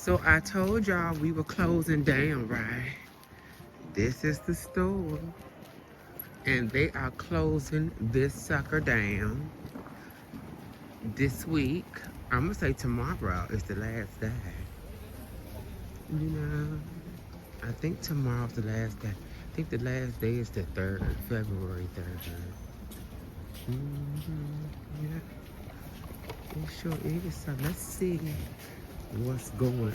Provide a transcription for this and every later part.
So I told y'all we were closing down, right? This is the store. And they are closing this sucker down this week. I'm gonna say tomorrow is the last day. You know, I think tomorrow's the last day. I think the last day is the 3rd, February 3rd. Yeah, it sure is. So let's see what's going on.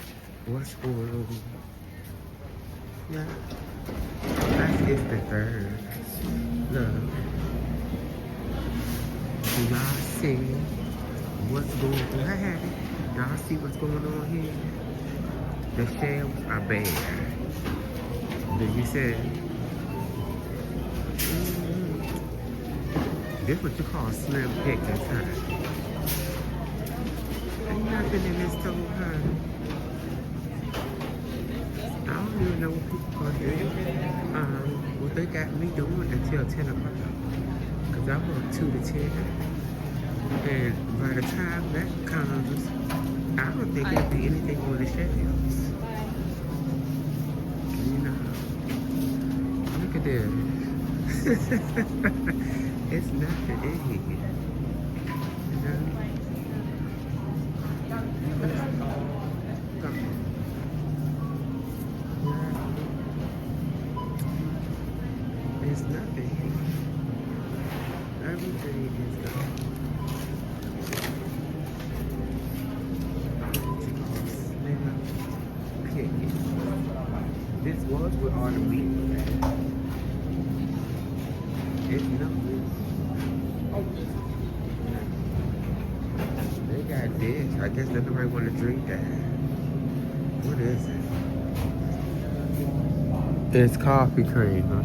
Yeah, that's it's the 3rd. Look, do y'all see what's going on? Hey, y'all see what's going on here? The shelves are bare. Do you see? This what you call slim pickings, huh? Ain't nothing in this store, honey. I don't even know what people are doing. What they got me doing until 10 o'clock. Because I work 2 to 10. And by the time that comes, I don't think there'll be anything on the shelves. You know, look at this. It's nothing in here. You know? Come on. There's nothing here. Everything is gone. This was with all the meat. It's nothing. They got this. I guess nobody want to drink that. What is it? It's coffee cream, huh?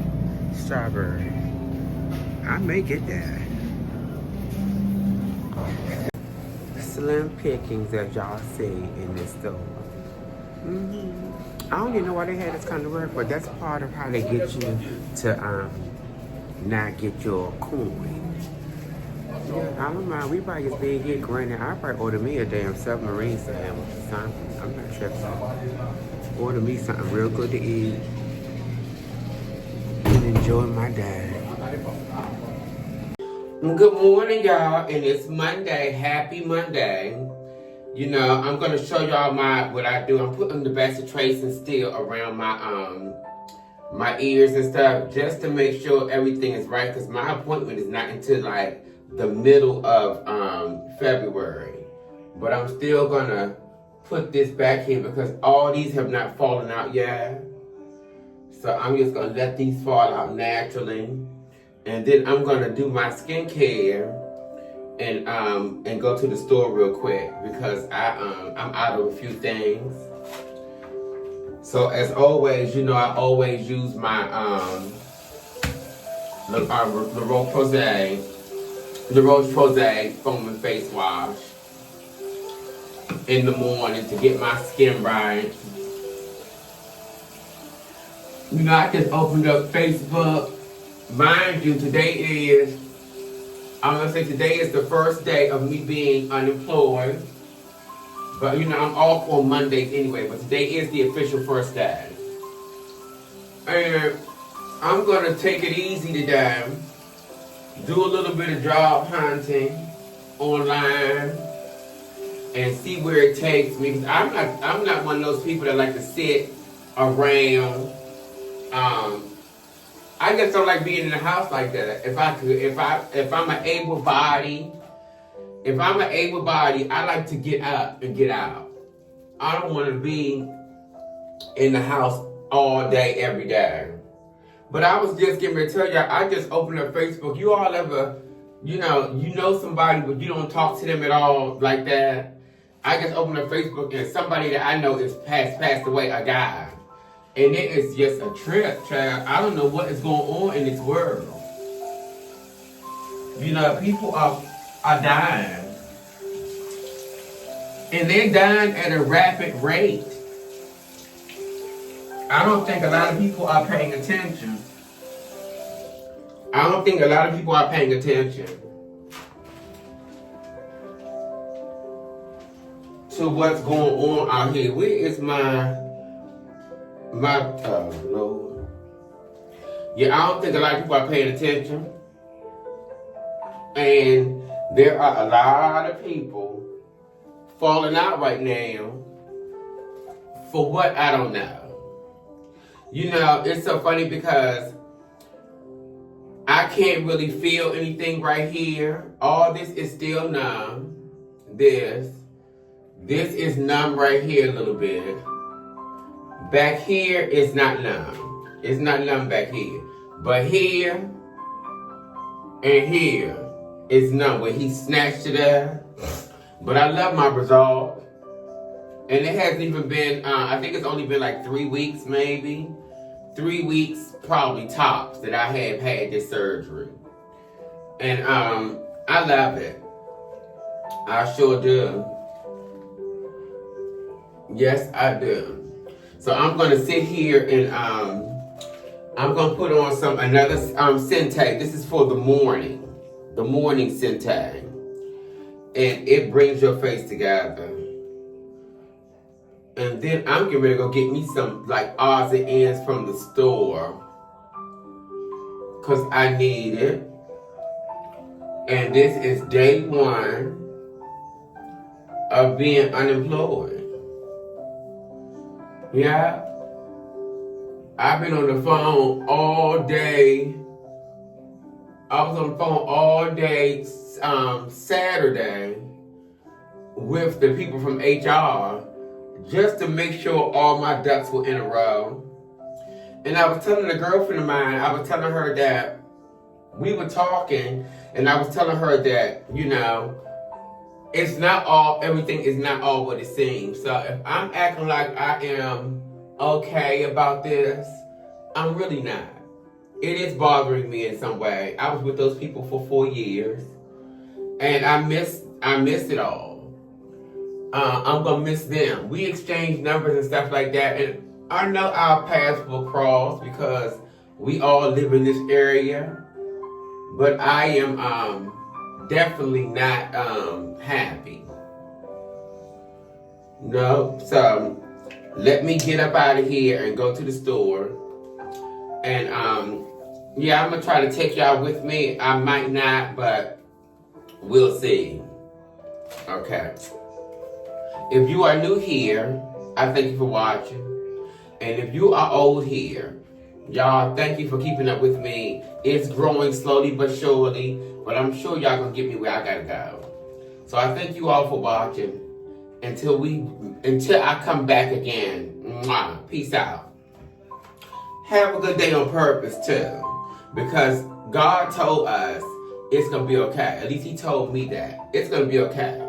Strawberry. I may get that. Slim pickings that y'all see in this store. I don't even know why they had this kind of work, but that's part of how they get you to not get your coin. Yeah, I don't mind. We probably just did get granted. I probably order me a damn submarine sandwich or something. I'm not tripping. Order me something real good to eat and enjoy my day. Good morning, y'all, and it's Monday. Happy Monday. You know, I'm gonna show y'all what I do. I'm putting the best of tracing still around my ears and stuff just to make sure everything is right, because my appointment is not until like the middle of February. But I'm still gonna put this back here because all these have not fallen out yet. So I'm just gonna let these fall out naturally. And then I'm gonna do my skincare and go to the store real quick because I'm out of a few things. So as always, you know, I always use my La Roche-Posay foam and face wash in the morning to get my skin right. You know, I just opened up Facebook. Mind you, today is the first day of me being unemployed. But you know, I'm off on Mondays anyway, but today is the official first day. And I'm gonna take it easy today. Do a little bit of job hunting online and see where it takes me. I'm not one of those people that like to sit around. I just don't like being in the house like that. If I'm an able body, I like to get up and get out. I don't want to be in the house all day, every day. But I was just getting ready to tell y'all, I just opened up Facebook. You all ever, you know somebody, but you don't talk to them at all like that? I just opened up Facebook and somebody that I know is passed away, a guy. And it is just a trip, child. I don't know what is going on in this world. You know, people are dying. And they're dying at a rapid rate. I don't think a lot of people are paying attention. to what's going on out here. Where is my Lord? Yeah, I don't think a lot of people are paying attention. And there are a lot of people falling out right now for what, I don't know. You know, it's so funny because I can't really feel anything right here. All this is still numb. This is numb right here a little bit. Back here is not numb. It's not numb back here. But here and here is numb where he snatched it up. But I love my result. And it hasn't even been, I think it's only been like 3 weeks maybe. 3 weeks probably tops that I have had this surgery. And I love it. I sure do. Yes, I do. So I'm gonna sit here and I'm gonna put on another Centag. This is for the morning Centag. And it brings your face together. And then I'm getting ready to go get me some like odds and ends from the store. Cause I need it. And this is day 1 of being unemployed. Yeah. I've been on the phone all day. I was on the phone all day Saturday with the people from HR just to make sure all my ducks were in a row. And I was telling a girlfriend of mine, I was telling her that we were talking, and I was telling her that, you know, everything is not all what it seems. So if I'm acting like I am okay about this, I'm really not. It is bothering me in some way. I was with those people for 4 years, and I missed it all. I'm gonna miss them. We exchanged numbers and stuff like that, and I know our paths will cross because we all live in this area. But I am definitely not happy. No, so let me get up out of here and go to the store. And yeah, I'm gonna try to take y'all with me. I might not, but we'll see. Okay. If you are new here, I thank you for watching. And if you are old here, y'all, thank you for keeping up with me. It's growing slowly but surely, but I'm sure y'all gonna get me where I gotta go. So I thank you all for watching. Until I come back again. Mwah. Peace out. Have a good day on purpose too. Because God told us it's gonna be okay. At least he told me that. It's gonna be okay.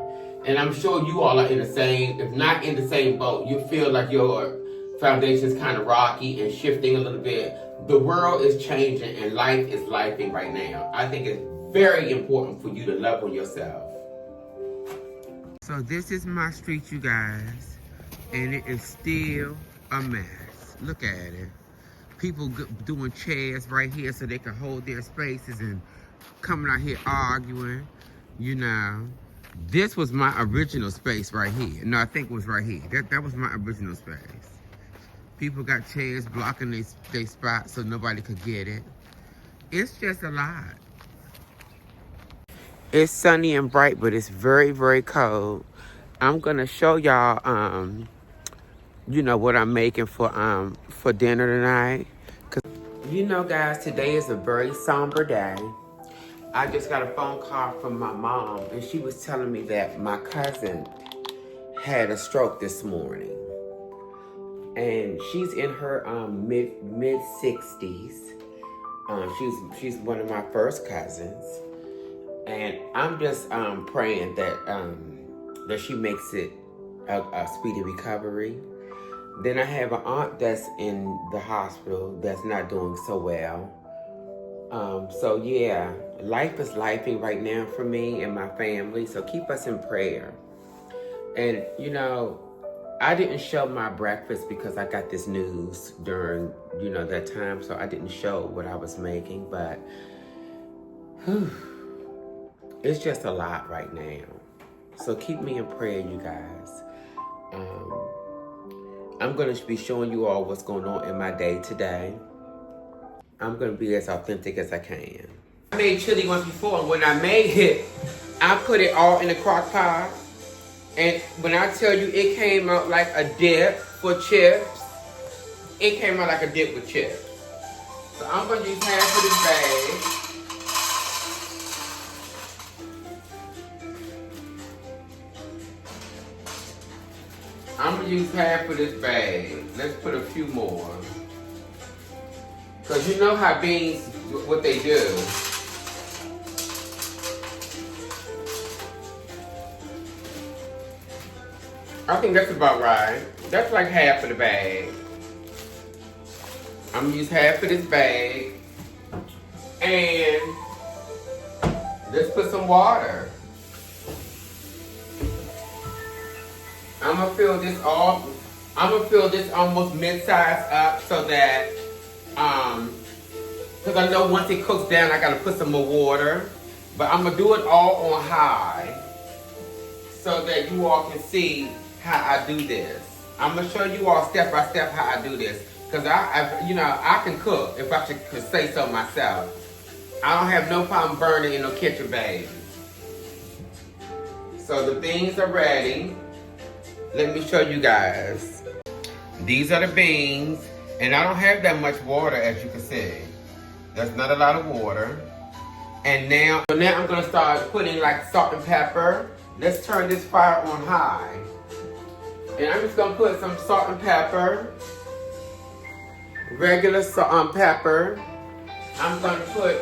And I'm sure you all are in the same, if not in the same boat, you feel like your foundation is kind of rocky and shifting a little bit. The world is changing and life is lifing right now. I think it's very important for you to love on yourself. So this is my street, you guys, and it is still a mess. Look at it. People doing chairs right here so they can hold their spaces and coming out here arguing, you know. This was my original space right here. No, I think it was right here. That was my original space. People got chairs blocking their spot so nobody could get it. It's just a lot. It's sunny and bright, but it's very, very cold. I'm gonna show y'all, you know, what I'm making for dinner tonight. Cause you know, guys, today is a very somber day. I just got a phone call from my mom, and she was telling me that my cousin had a stroke this morning. And she's in her mid 60s. She's one of my first cousins, and I'm just praying that she makes it a speedy recovery. Then I have an aunt that's in the hospital that's not doing so well. So yeah, life is lifing right now for me and my family. So keep us in prayer. And you know, I didn't show my breakfast because I got this news during, you know, that time. So I didn't show what I was making, but it's just a lot right now. So keep me in prayer, you guys. I'm going to be showing you all what's going on in my day today. I'm going to be as authentic as I can. I made chili once before, and when I made it, I put it all in the crock pot. And when I tell you it came out like a dip for chips, it came out like a dip with chips. So I'm going to use half of this bag. I'm going to use half of this bag. Let's put a few more. Because you know how beans, what they do. I think that's about right. That's like half of the bag. I'm going to use half of this bag. And let's put some water. I'm gonna fill this almost mid-size up so that, because I know once it cooks down, I gotta put some more water. But I'm gonna do it all on high so that you all can see how I do this. I'm gonna show you all step by step how I do this. Because I can cook, if I could say so myself. I don't have no problem burning in no kitchen, baby. So the beans are ready. Let me show you guys. These are the beans, and I don't have that much water, as you can see. That's not a lot of water. And now I'm gonna start putting like salt and pepper. Let's turn this fire on high. And I'm just gonna put some salt and pepper, regular salt pepper. I'm gonna put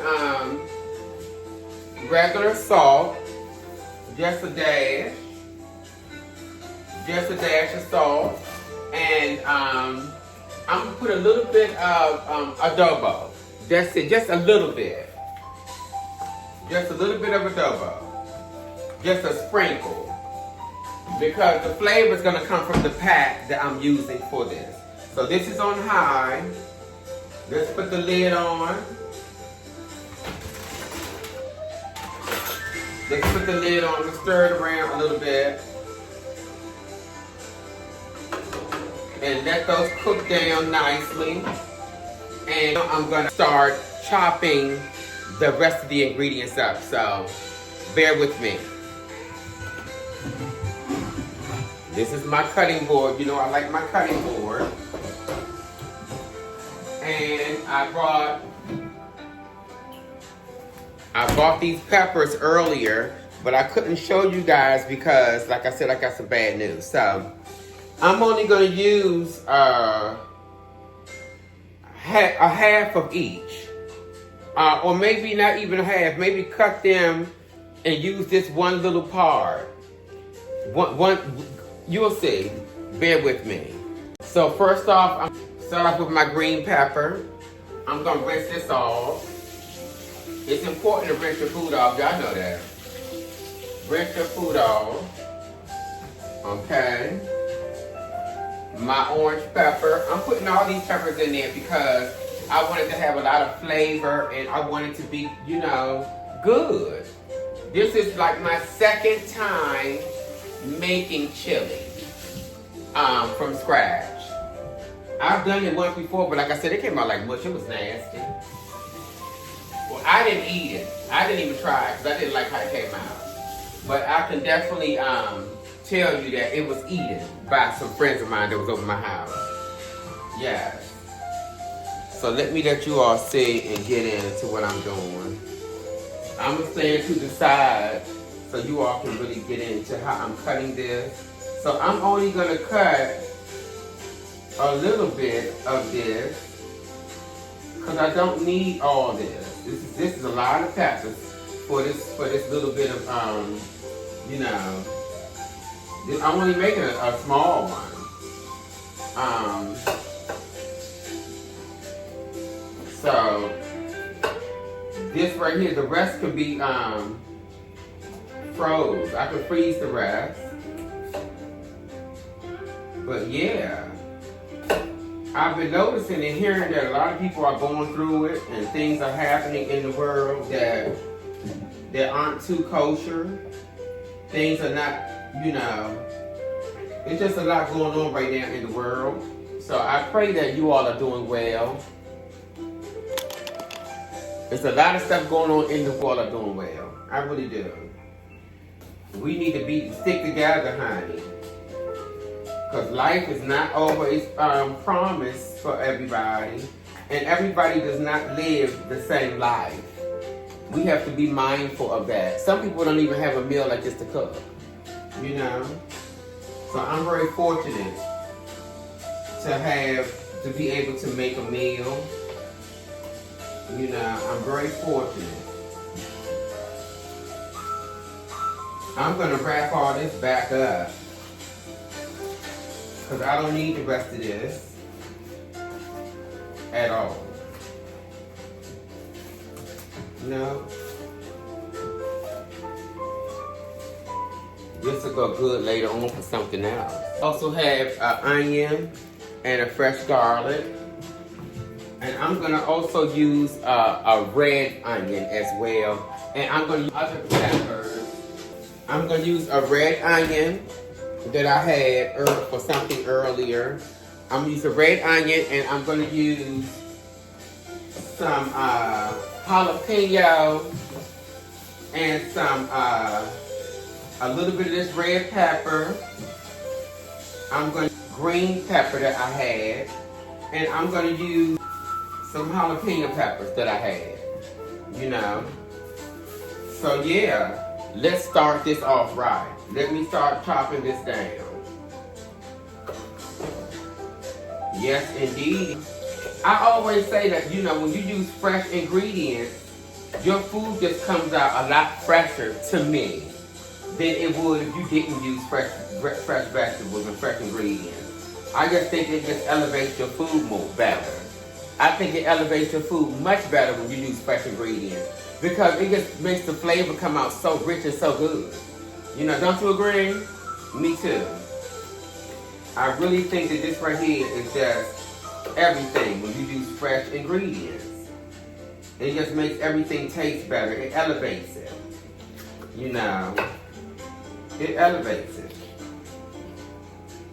regular salt, just a dash of salt, and I'm gonna put a little bit of adobo. That's it, just a little bit. Just a little bit of adobo. Just a sprinkle. Because the flavor is gonna come from the pack that I'm using for this. So this is on high. Let's put the lid on. Let's put the lid on and stir it around a little bit. And let those cook down nicely. And I'm gonna start chopping the rest of the ingredients up, so bear with me. This is my cutting board. You know I like my cutting board. And I bought these peppers earlier, but I couldn't show you guys because, like I said, I got some bad news. So I'm only going to use a half of each. Or maybe not even a half. Maybe cut them and use this one little part. One, you'll see. Bear with me. So first off, I'm going to start off with my green pepper. I'm going to rinse this off. It's important to rinse your food off. Y'all know that. Rinse your food off. Okay. My orange pepper. I'm putting all these peppers in there because I want it to have a lot of flavor and I want it to be, good. This is like my second time making chili from scratch. I've done it once before, but like I said, it came out like mush. It was nasty. Well, I didn't eat it. I didn't even try it because I didn't like how it came out. But I can definitely tell you that it was eaten by some friends of mine that was over my house. Yes. So let you all see and get into what I'm doing. I'm going to stand to the side so you all can really get into how I'm cutting this. So I'm only going to cut a little bit of this because I don't need all this. This is a lot of peppers for this little bit of I'm only making a small one. So this right here, the rest could be froze. I could freeze the rest. But yeah, I've been noticing and hearing that a lot of people are going through it and things are happening in the world that aren't too kosher. Things are not, It's just a lot going on right now in the world. So I pray that you all are doing well. There's a lot of stuff going on in the world are doing well. I really do. We need to stick together, honey. Because life is not always promised for everybody. And everybody does not live the same life. We have to be mindful of that. Some people don't even have a meal like this to cook. You know? So I'm very fortunate to be able to make a meal. You know, I'm very fortunate. I'm gonna wrap all this back up because I don't need the rest of this at all. No. This will go good later on for something else. Also have an onion and a fresh garlic. And I'm gonna also use a red onion as well. And I'm gonna use other peppers. I'm gonna use a red onion that I had for something earlier. I'm gonna use a red onion, and I'm gonna use some jalapeno and some a little bit of this red pepper. I'm gonna green pepper that I had, and I'm gonna use some jalapeno peppers that I had. You know. So yeah. Let's start this off right. Let me start chopping this down. Yes, indeed. I always say that, you know, when you use fresh ingredients, your food just comes out a lot fresher to me than it would if you didn't use fresh vegetables and fresh ingredients. I just think it just elevates your food more better. I think it elevates your food much better when you use fresh ingredients. Because it just makes the flavor come out so rich and so good. You know, don't you agree? Me too. I really think that this right here is just everything when you use fresh ingredients. It just makes everything taste better. It elevates it. You know, it elevates it.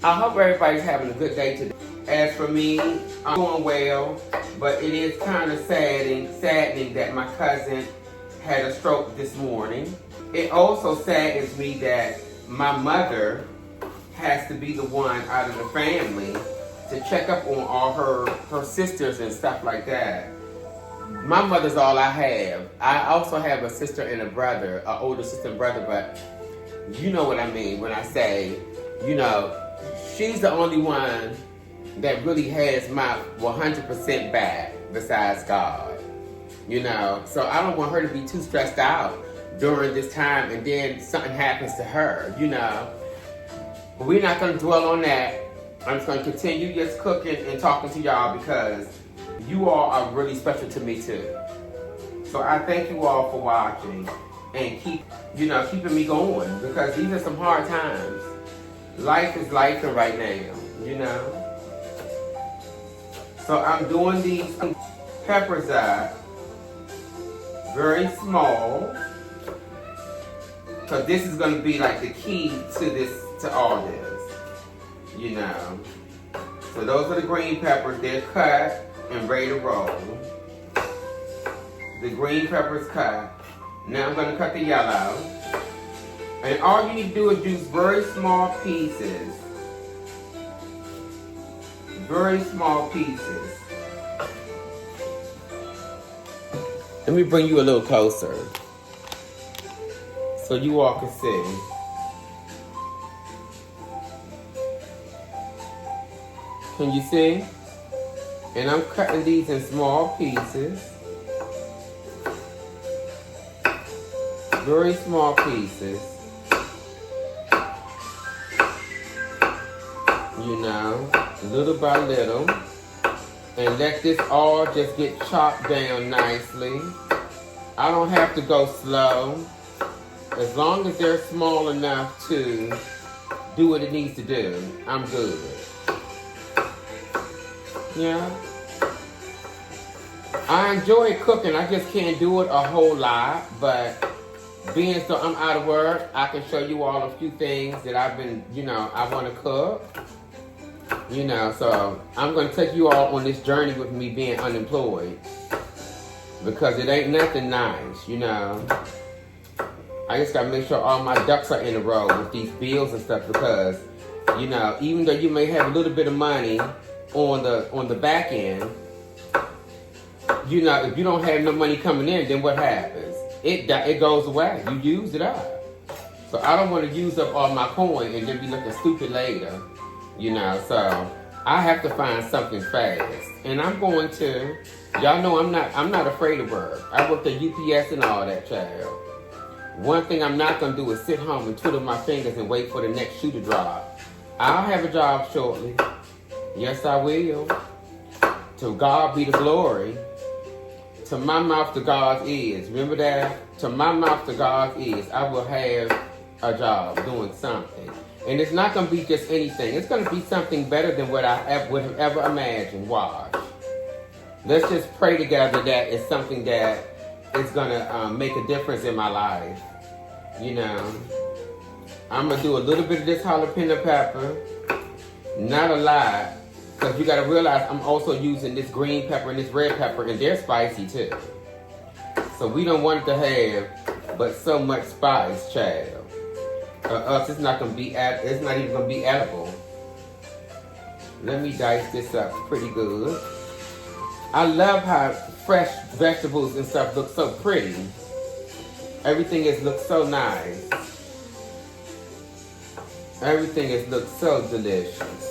I hope everybody's having a good day today. As for me, I'm doing well, but it is kind of saddening that my cousin had a stroke this morning. It also saddens me that my mother has to be the one out of the family to check up on all her sisters and stuff like that. My mother's all I have. I also have a sister and a brother, an older sister and brother, but you know what I mean when I say, you know, she's the only one that really has my 100% back besides God. You know, so I don't want her to be too stressed out during this time and then something happens to her, you know. But we're not going to dwell on that. I'm just going to continue just cooking and talking to y'all because you all are really special to me too. So I thank you all for watching and keeping me going because these are some hard times. Life is life right now, you know. So I'm doing these peppers up very small because this is going to be like the key to all this, you know. So those are the green peppers. They're cut and ready to roll. The green pepper's cut. Now I'm going to cut the yellow. And all you need to do is use very small pieces. Very small pieces. Let me bring you a little closer so you all can see. Can you see? And I'm cutting these in small pieces. Very small pieces. You know, little by little. And let this all just get chopped down nicely. I don't have to go slow. As long as they're small enough to do what it needs to do, I'm good. Yeah. I enjoy cooking. I just can't do it a whole lot, but being so I'm out of work, I can show you all a few things that I've been, I want to cook. So I'm going to take you all on this journey with me being unemployed. Because it ain't nothing nice, I just got to make sure all my ducks are in a row with these bills and stuff because, even though you may have a little bit of money on the back end, if you don't have no money coming in, then what happens? It goes away. You use it up. So I don't want to use up all my coin and then be looking stupid later, So I have to find something fast, and I'm going to. Y'all know I'm not afraid of work. I worked at UPS and all that, child. One thing I'm not gonna do is sit home and twiddle my fingers and wait for the next shoe to drop. I'll have a job shortly. Yes, I will. To God be the glory. To my mouth to God's ears. Remember that? To my mouth to God's ears, I will have a job doing something. And it's not going to be just anything. It's going to be something better than what I would have ever imagined. Watch. Let's just pray together that it's something that is going to make a difference in my life. I'm going to do a little bit of this jalapeno pepper. Not a lot. Because you got to realize I'm also using this green pepper and this red pepper, and they're spicy too. So we don't want it to have but so much spice, child. For us, it's not even going to be edible. Let me dice this up pretty good. I love how fresh vegetables and stuff look so pretty. Everything looks so nice. Everything looks so delicious.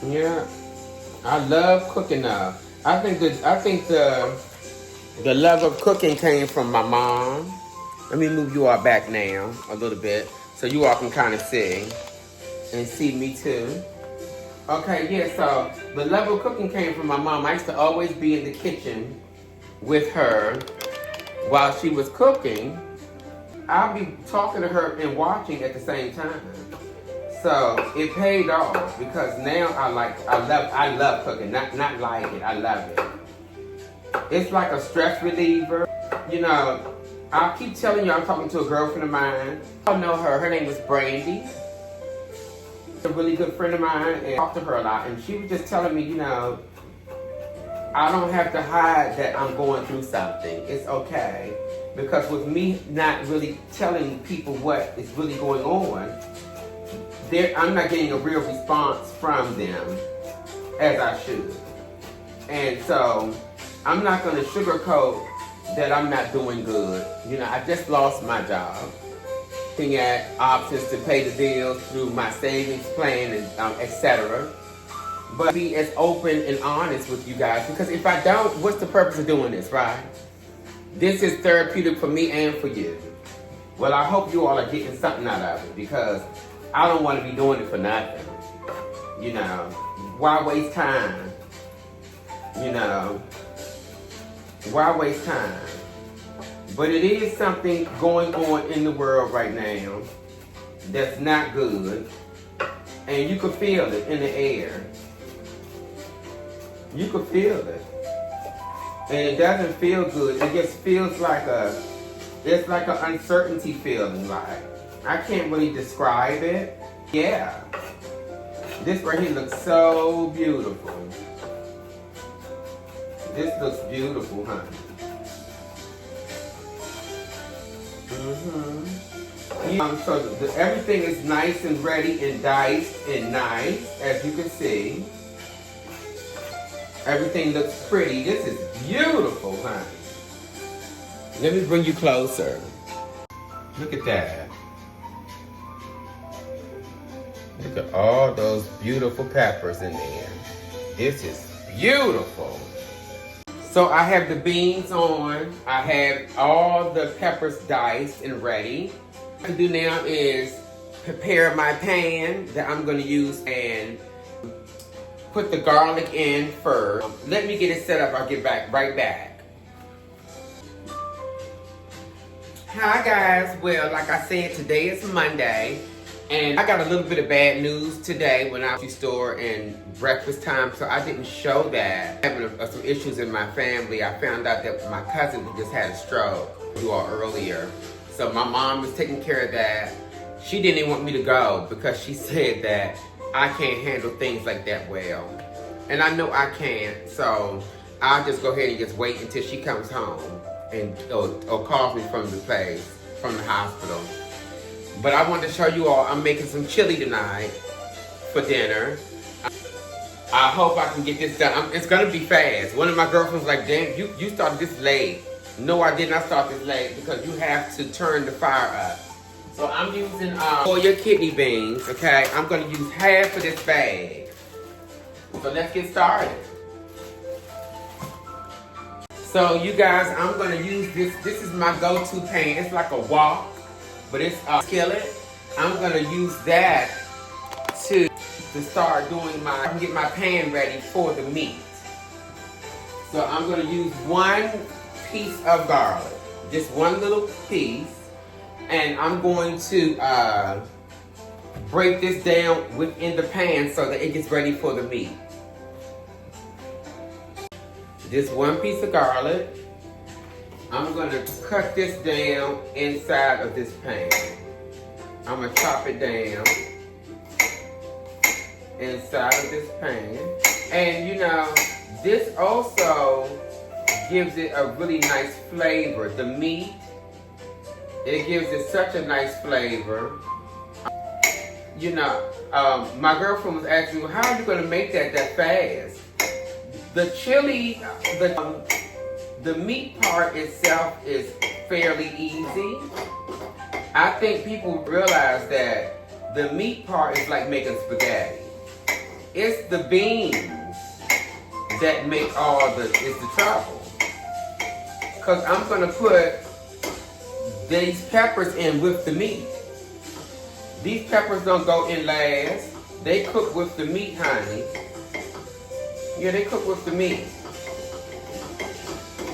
Yeah, I love cooking now. I think the love of cooking came from my mom. Let me move you all back now a little bit so you all can kind of see and see me too. Okay, yeah, so the love of cooking came from my mom. I used to always be in the kitchen with her while she was cooking. I'll be talking to her and watching at the same time. So it paid off because now I love cooking. Not like it, I love it. It's like a stress reliever. I'll keep telling you I'm talking to a girlfriend of mine. I know her. Her name is Brandy. A really good friend of mine, and I talk to her a lot. And she was just telling me, I don't have to hide that I'm going through something. It's okay. Because with me not really telling people what is really going on, I'm not getting a real response from them as I should. And so I'm not going to sugarcoat that I'm not doing good. I just lost my job. Looking at options to pay the bills through my savings plan and etc. But be as open and honest with you guys, because if I don't, what's the purpose of doing this, right? This is therapeutic for me and for you. Well, I hope you all are getting something out of it, because I don't want to be doing it for nothing. Why waste time? Why waste time? But it is something going on in the world right now that's not good. And you can feel it in the air. You can feel it. And it doesn't feel good. It just feels like it's like an uncertainty feeling. Like, I can't really describe it. Yeah. This right here looks so beautiful. This looks beautiful, honey. So everything is nice and ready and diced and nice, as you can see. Everything looks pretty. This is beautiful, honey. Let me bring you closer. Look at that. Look at all those beautiful peppers in there. This is beautiful. So I have the beans on. I have all the peppers diced and ready. What I'm going to do now is prepare my pan that I'm going to use and put the garlic in first. Let me get it set up. I'll get right back. Hi guys. Well, like I said, today is Monday. And I got a little bit of bad news today when I was at the store and breakfast time, so I didn't show that. Having some issues in my family, I found out that my cousin just had a stroke earlier. So my mom was taking care of that. She didn't even want me to go because she said that I can't handle things like that well. And I know I can't, so I'll just go ahead and just wait until she comes home and or calls me from the place, from the hospital. But I wanted to show you all, I'm making some chili tonight for dinner. I hope I can get this done. It's gonna be fast. One of my girlfriends was like, damn, you started this late. No, I did not start this late because you have to turn the fire up. So I'm using for your kidney beans, okay? I'm gonna use half of this bag. So let's get started. So you guys, I'm gonna use this. This is my go-to pan. It's like a wok, but it's a skillet. I'm gonna use that to start doing I can get my pan ready for the meat. So I'm gonna use 1 piece of garlic, just 1 little piece, and I'm going to break this down within the pan so that it gets ready for the meat. Just 1 piece of garlic. I'm gonna cut this down inside of this pan. I'm gonna chop it down inside of this pan. And you know, this also gives it a really nice flavor. The meat, it gives it such a nice flavor. You know, my girlfriend was asking me, how are you gonna make that fast? The chili, the meat part itself is fairly easy. I think people realize that the meat part is like making spaghetti. It's the beans that make is the trouble. Cause I'm gonna put these peppers in with the meat. These peppers don't go in last. They cook with the meat, honey. Yeah, they cook with the meat.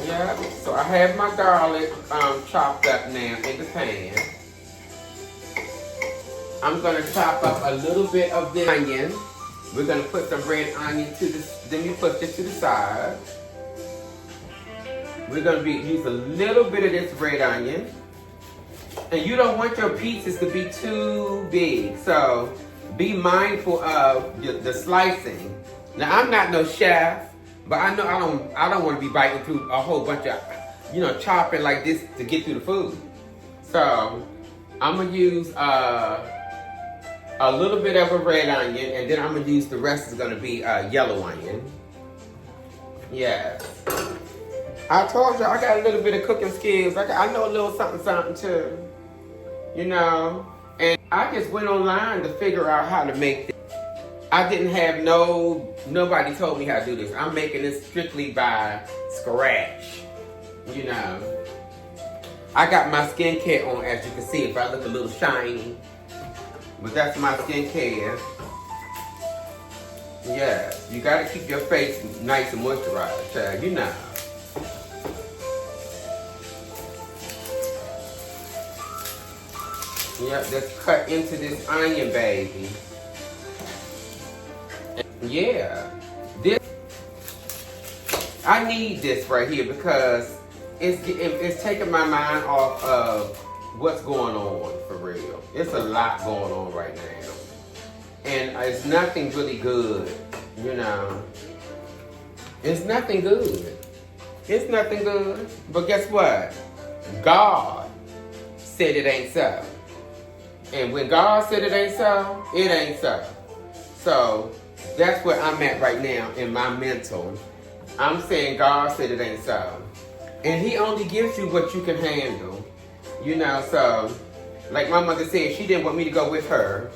Yeah, so I have my garlic chopped up now in the pan. I'm gonna chop up a little bit of the onion. We're gonna put some red onion to this, then we put this to the side. We're gonna use a little bit of this red onion. And you don't want your pieces to be too big, so be mindful of the slicing. Now I'm not no chef, but I know I don't want to be biting through a whole bunch of, chopping like this to get through the food. So I'm gonna use a little bit of a red onion, and then I'm gonna use the rest is gonna be yellow onion. Yes. I told you I got a little bit of cooking skills. I know a little something too. And I just went online to figure out how to make this. I didn't have nobody told me how to do this. I'm making this strictly by scratch. I got my skincare on, as you can see, if I look a little shiny. But that's my skincare. Yeah, you gotta keep your face nice and moisturized, child, Yeah, just cut into this onion, baby. And yeah, I need this right here because it's taking my mind off of what's going on for real. It's a lot going on right now. And it's nothing really good, It's nothing good. It's nothing good. But guess what? God said it ain't so. And when God said it ain't so, it ain't so. So that's where I'm at right now in my mental. I'm saying God said it ain't so. And He only gives you what you can handle. So like my mother said, she didn't want me to go with her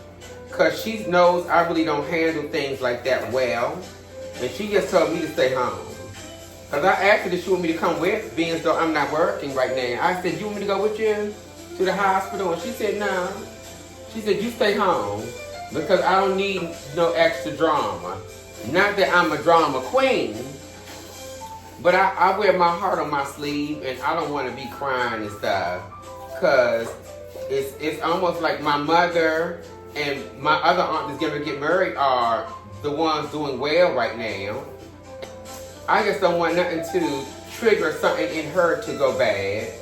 because she knows I really don't handle things like that well. And she just told me to stay home. Because I asked her if she want me to come with, being as though I'm not working right now. I said, you want me to go with you to the hospital? And she said, no. She said, you stay home because I don't need no extra drama. Not that I'm a drama queen, but I wear my heart on my sleeve and I don't want to be crying and stuff. Because it's almost like my mother and my other aunt that's gonna get married are the ones doing well right now. I just don't want nothing to trigger something in her to go bad.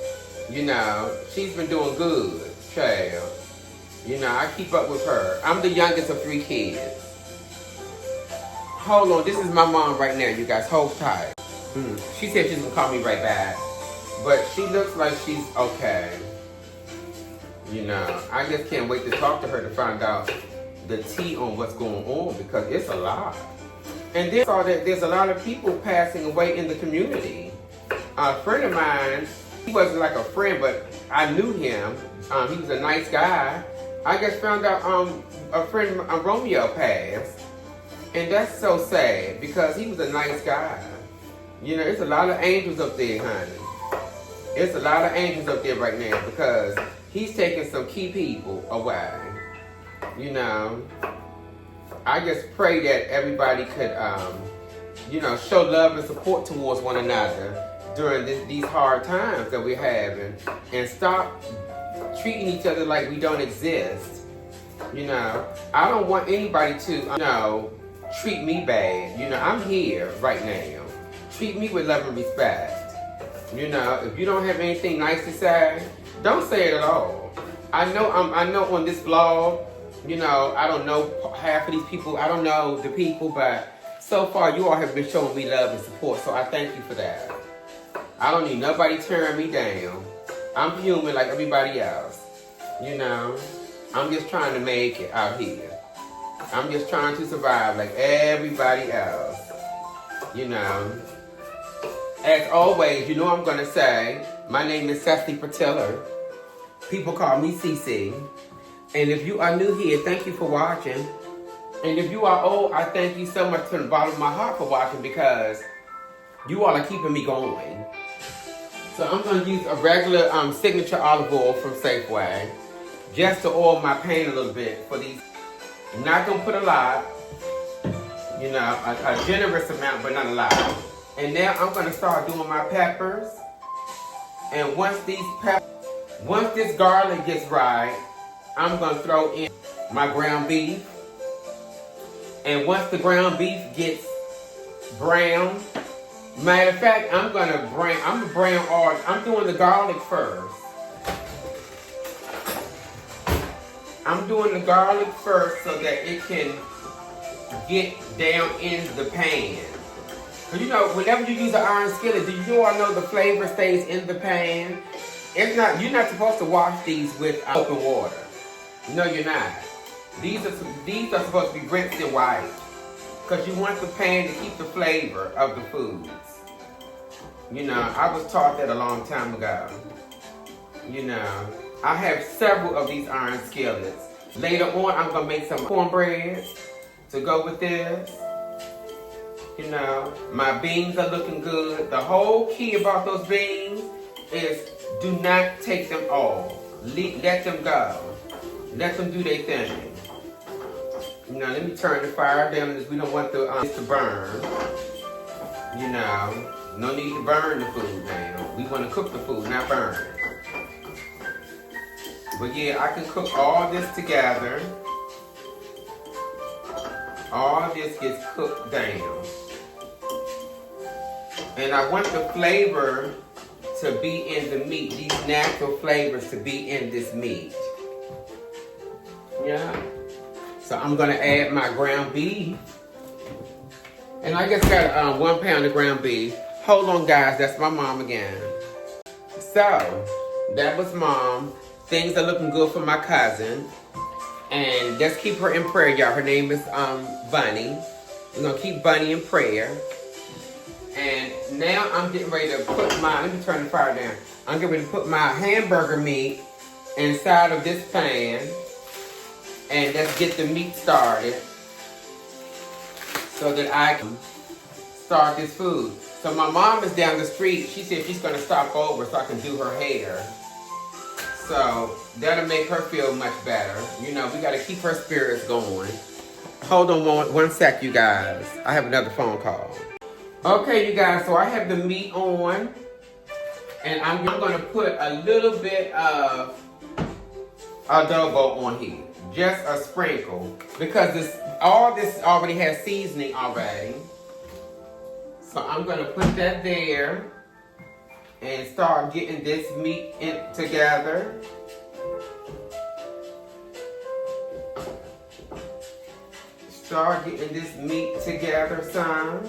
You know, she's been doing good, child. You know, I keep up with her. I'm the youngest of 3 kids. Hold on, this is my mom right now, you guys. Hold tight. She said she's gonna call me right back. But she looks like she's okay. You know, I just can't wait to talk to her to find out the tea on what's going on, because it's a lot. And then I saw that there's a lot of people passing away in the community. A friend of mine, he wasn't like a friend, but I knew him. He was a nice guy. I just found out a friend, Romeo, passed. And that's so sad, because he was a nice guy. You know, it's a lot of angels up there, honey. It's a lot of angels up there right now, because he's taking some key people away. You know, I just pray that everybody could, you know, show love and support towards one another during these hard times that we're having, and stop treating each other like we don't exist. You know, I don't want anybody to, you know, treat me bad. You know, I'm here right now. Treat me with love and respect. You know, if you don't have anything nice to say, don't say it at all. I know on this blog, you know, I don't know half of these people. I don't know the people, but so far you all have been showing me love and support, so I thank you for that. I don't need nobody tearing me down. I'm human like everybody else. You know, I'm just trying to make it out here. I'm just trying to survive like everybody else. You know. As always, you know I'm going to say, my name is Cecily Patiller. People call me CC. And if you are new here, thank you for watching. And if you are old, I thank you so much from the bottom of my heart for watching, because you all are keeping me going. So I'm going to use a regular signature olive oil from Safeway, just to oil my pan a little bit for these. I'm not going to put a lot, you know, a generous amount, but not a lot. And now I'm going to start doing my peppers. And once this garlic gets right, I'm going to throw in my ground beef. And once the ground beef gets brown, matter of fact, I'm doing the garlic first. I'm doing the garlic first so that it can get down in the pan. You know, whenever you use an iron skillet, do you all know the flavor stays in the pan? It's not. You're not supposed to wash these with open water. No, you're not. These are supposed to be rinsed and wiped, because you want the pan to keep the flavor of the foods. You know, I was taught that a long time ago. You know, I have several of these iron skillets. Later on, I'm gonna make some cornbread to go with this. You know, my beans are looking good. The whole key about those beans is do not take them all. Let them go. Let them do their thing. You know, let me turn the fire down, because we don't want this to burn. You know, no need to burn the food now. We want to cook the food, not burn it. But yeah, I can cook all this together. All this gets cooked down. And I want the flavor to be in the meat. These natural flavors to be in this meat. Yeah. So I'm going to add my ground beef. And I just got 1 pound of ground beef. Hold on, guys. That's my mom again. So, that was mom. Things are looking good for my cousin. And just keep her in prayer, y'all. Her name is Bunny. We're going to keep Bunny in prayer. And now I'm getting ready to put let me turn the fire down. I'm getting ready to put my hamburger meat inside of this pan. And let's get the meat started so that I can start this food. So my mom is down the street. She said she's going to stop over so I can do her hair. So that'll make her feel much better. You know, we got to keep her spirits going. Hold on one sec, you guys. I have another phone call. Okay, you guys, so I have the meat on. And I'm going to put a little bit of adobo on here. Just a sprinkle. Because all this already has seasoning already. So I'm going to put that there and start getting this meat together. Start getting this meat together some.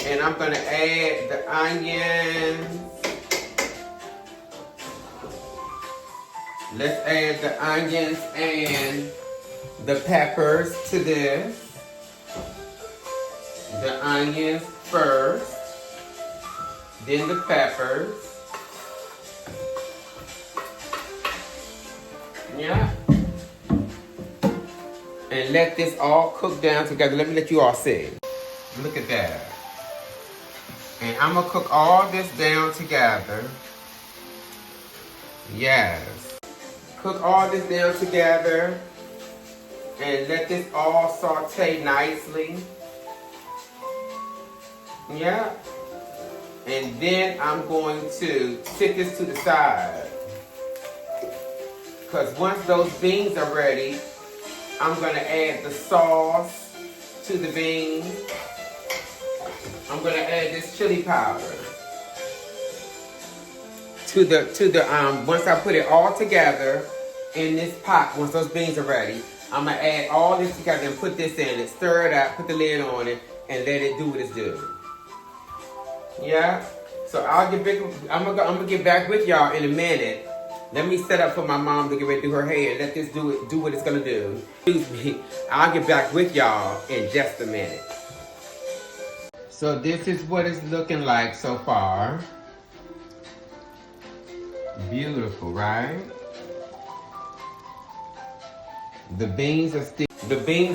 And I'm going to add the onions. Let's add the onions and the peppers to this. The onions first, then the peppers. Yeah. And let this all cook down together. Let me let you all see. Look at that. And I'm going to cook all this down together. Yes. Cook all this down together. And let this all saute nicely. Yeah. And then I'm going to sit this to the side. Because once those beans are ready, I'm going to add the sauce to the beans. I'm going to add this chili powder once I put it all together in this pot, once those beans are ready, I'm going to add all this together and put this in it, stir it up, put the lid on it, and let it do what it's doing. Yeah? So I'm gonna get back with y'all in a minute. Let me set up for my mom to get ready to do her hair and let this do what it's gonna do. Excuse me. I'll get back with y'all in just a minute. So this is what it's looking like so far. Beautiful, right? The beans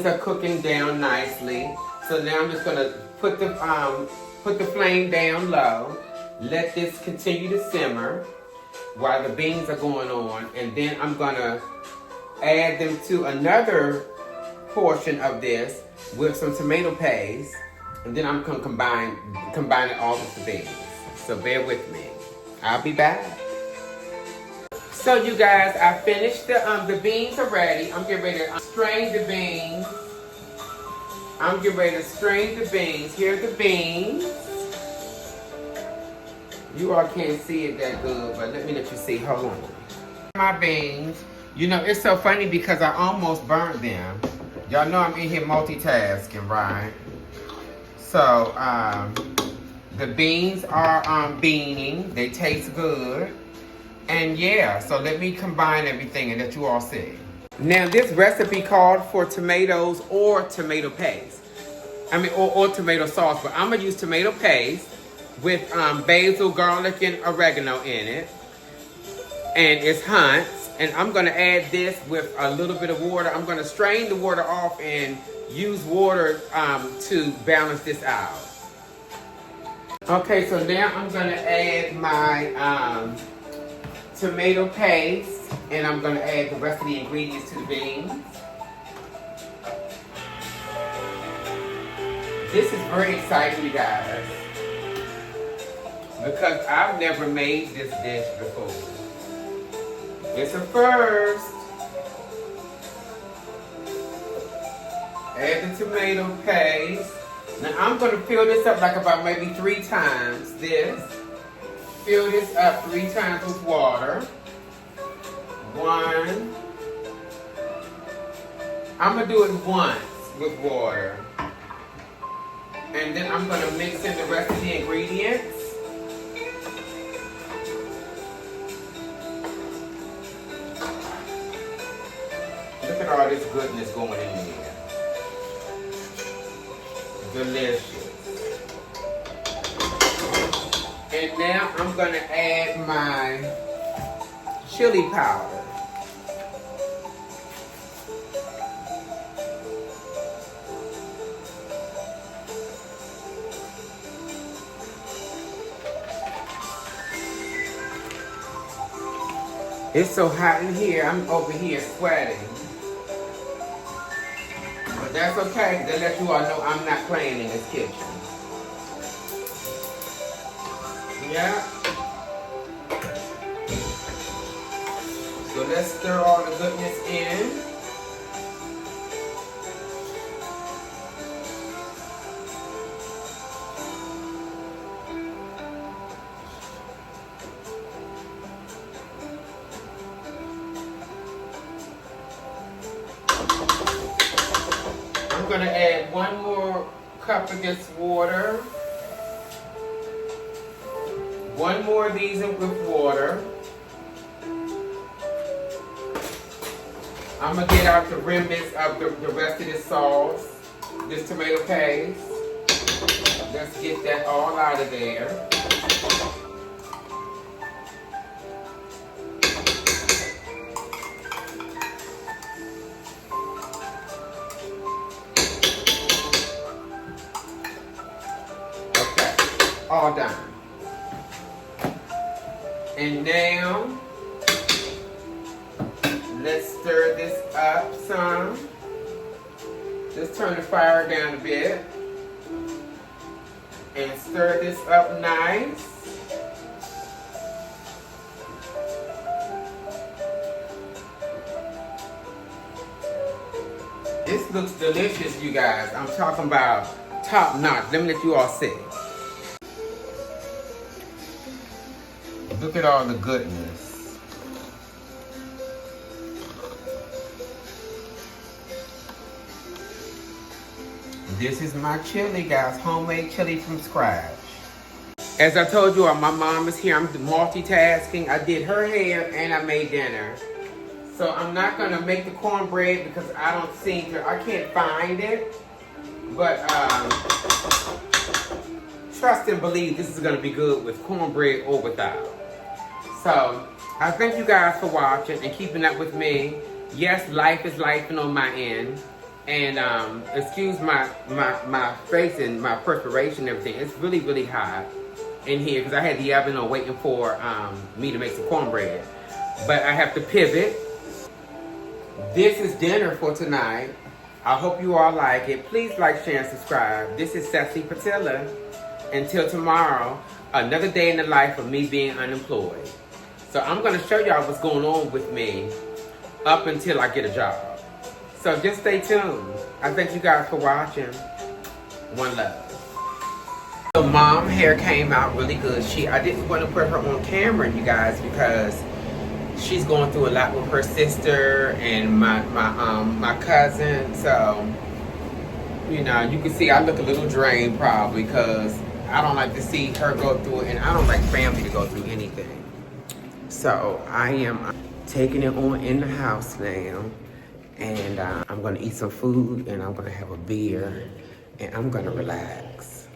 are cooking down nicely. So now I'm just gonna put the flame down low. Let this continue to simmer while the beans are going on, and then I'm gonna add them to another portion of this with some tomato paste, and then I'm gonna combine it all with the beans. So bear with me. I'll be back. So you guys, I finished the beans are ready. I'm getting ready to strain the beans. I'm getting ready to strain the beans. Here are the beans. You all can't see it that good, but let me let you see. Hold on. My beans. You know, it's so funny because I almost burnt them. Y'all know I'm in here multitasking, right? So, the beans are beaning. They taste good. And yeah, so let me combine everything and let you all see. Now, this recipe called for tomatoes or tomato paste. Or tomato sauce, but I'm gonna use tomato paste with basil, garlic, and oregano in it. And it's Hunt's. And I'm gonna add this with a little bit of water. I'm gonna strain the water off and use water to balance this out. Okay, so now I'm gonna add my tomato paste, and I'm gonna add the rest of the ingredients to the beans. This is very exciting, you guys, because I've never made this dish before. It's a first. Add the tomato paste. Now I'm gonna fill this up like about maybe 3 times this. Fill this up 3 times with water. 1. I'm gonna do it once with water. And then I'm gonna mix in the rest of the ingredients. Look at all this goodness going in here. Delicious. And now I'm gonna add my chili powder. It's so hot in here, I'm over here sweating. But that's okay, they let you all know I'm not playing in this kitchen. Yeah. So So let's stir all the goodness in. I'm gonna add 1 more cup of this water. 1 more of these with water. I'm gonna get out the remnants of the rest of this sauce, this tomato paste. Let's get that all out of there. Okay, all done. And now, let's stir this up some. Let's turn the fire down a bit. And stir this up nice. This looks delicious, you guys. I'm talking about top notch. Let me let you all see. Look at all the goodness. This is my chili, guys. Homemade chili from scratch. As I told you all, my mom is here. I'm multitasking. I did her hair and I made dinner. So I'm not gonna make the cornbread because I don't seem to, I can't find it. But trust and believe this is gonna be good with cornbread or without. So I thank you guys for watching and keeping up with me. Yes, life is lifing on my end. And excuse my face and my perspiration and everything. It's really, really hot in here because I had the oven on waiting for me to make some cornbread. But I have to pivot. This is dinner for tonight. I hope you all like it. Please like, share, and subscribe. This is Sassy Patilla. Until tomorrow, another day in the life of me being unemployed. So I'm going to show y'all what's going on with me up until I get a job. So just stay tuned. I thank you guys for watching. One love. So mom hair came out really good. I didn't want to put her on camera, you guys, because she's going through a lot with her sister and my cousin. So, you know, you can see I look a little drained probably because I don't like to see her go through it, and I don't like family to go through anything. So I am taking it on in the house now, and I'm gonna eat some food, and I'm gonna have a beer, and I'm gonna relax.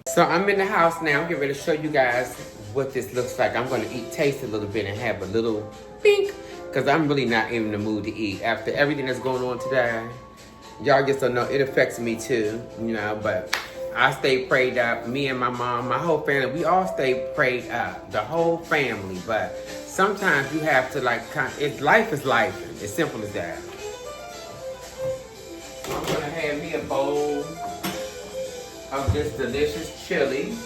So I'm in the house now. I'm getting ready to show you guys what this looks like. I'm gonna taste a little bit and have a little pink, because I'm really not in the mood to eat. After everything that's going on today, y'all just don't know, it affects me too, you know, but I stay prayed up. Me and my mom, my whole family, we all stay prayed up. The whole family. But sometimes you have to life is life. As simple as that. I'm gonna have me a bowl of this delicious chili.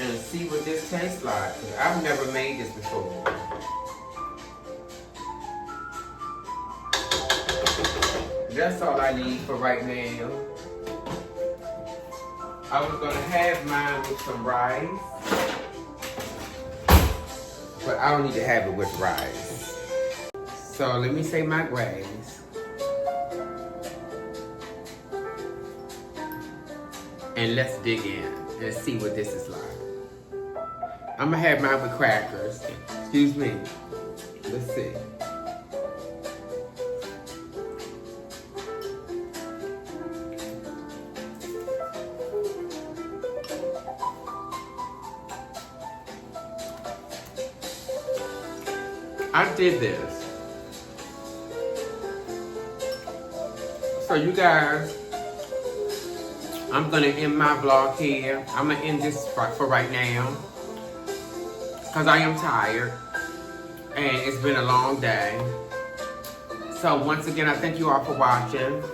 And see what this tastes like. 'Cause I've never made this before. That's all I need for right now. I was gonna have mine with some rice, but I don't need to have it with rice. So let me say my grace. And let's dig in and see what this is like. I'm gonna have mine with crackers. Excuse me. Let's see. I did this. So you guys, I'm gonna end my vlog here. I'm gonna end this for right now, because I am tired and it's been a long day. So once again, I thank you all for watching,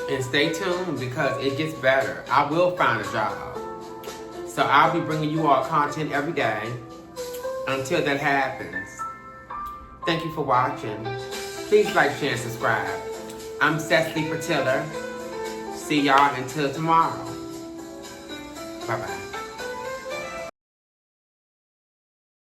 and stay tuned because it gets better. I will find a job. So I'll be bringing you all content every day. until that happens. Thank you for watching. Please like, share, and subscribe. I'm Cecily Patilla. See y'all until tomorrow. Bye-bye.